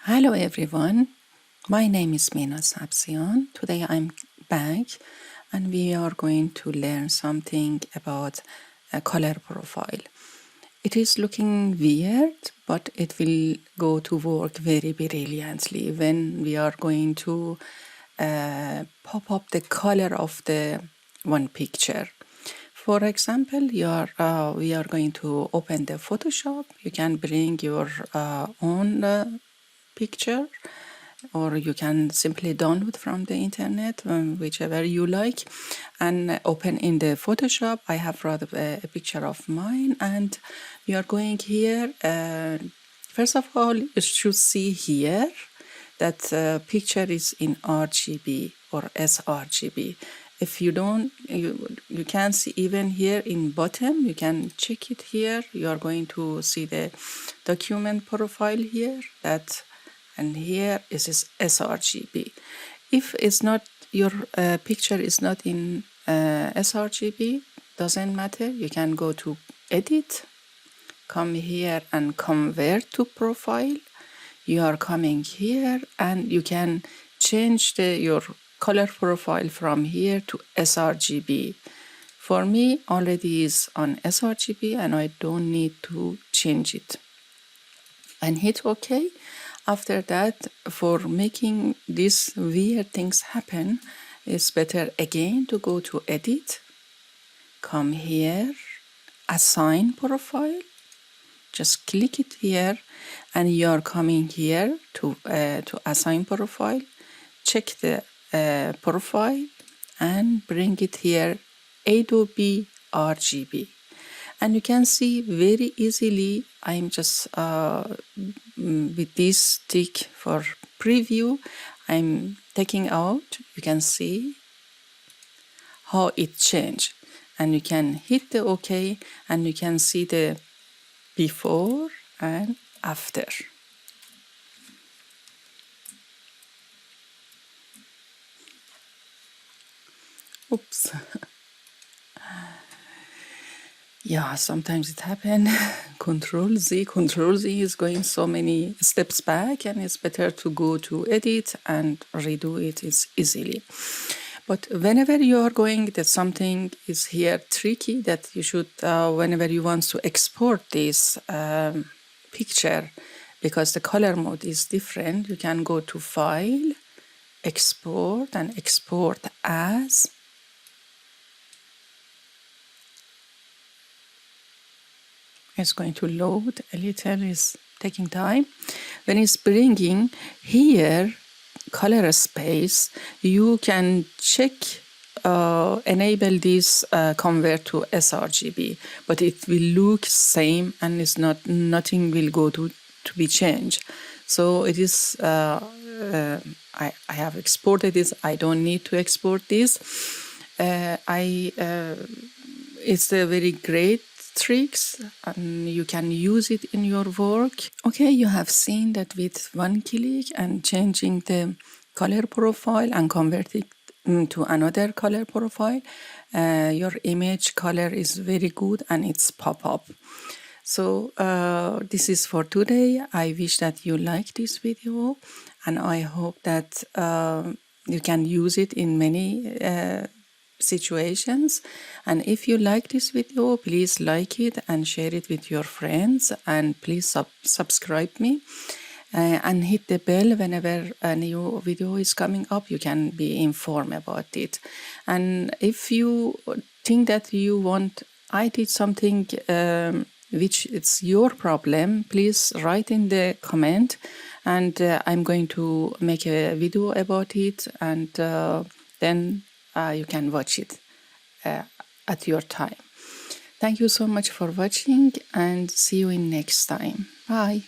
Hello everyone, my name is Mina Sabzian. Today I'm back and we are going to learn something about a color profile. It is looking weird, but it will go to work very brilliantly when we are going to pop up the color of the one picture. For example, we are going to open the Photoshop. You can bring your own picture, or you can simply download from the internet, whichever you like, and open in the Photoshop. I have brought a picture of mine, and we are going here. First of all, you should see here that picture is in RGB or sRGB. If you don't, you can see even here in bottom, you can check it here. You are going to see the document profile here, and here is sRGB. If it's not, your picture is not in sRGB, doesn't matter. You can go to edit, come here and convert to profile. You are coming here and you can change your color profile from here to sRGB. For me, already is on sRGB and I don't need to change it. And hit OK. After that, for making these weird things happen, it's better again to go to edit, come here, assign profile, just click it here, and you're coming here to assign profile, check the profile, and bring it here, Adobe RGB. And you can see very easily, I'm just with this tick for preview, I'm taking out. You can see how it changed. And you can hit the OK, and you can see the before and after. Oops. Yeah, sometimes it happens. Control Z is going so many steps back, and it's better to go to edit and redo it easily. But whenever you are going, that something is here tricky, that you should, whenever you want to export this picture, because the color mode is different, you can go to File, Export, and Export As. It's going to load a little, it's taking time. When it's bringing here color space, you can check, enable this convert to sRGB, but it will look same and it's nothing will go to be changed. So it is, I have exported this, I don't need to export this. It's a very great tricks and you can use it in your work. Okay, you have seen that with one click and changing the color profile and convert it to another color profile, your image color is very good and it's pop up. So this is for today. I wish that you like this video, and I hope that you can use it in many situations. And if you like this video, please like it and share it with your friends, and please subscribe me and hit the bell. Whenever a new video is coming up, you can be informed about it. And if you think that you want I did something which it's your problem, please write in the comment, and I'm going to make a video about it, and then you can watch it at your time. Thank you so much for watching, and see you in next time. Bye.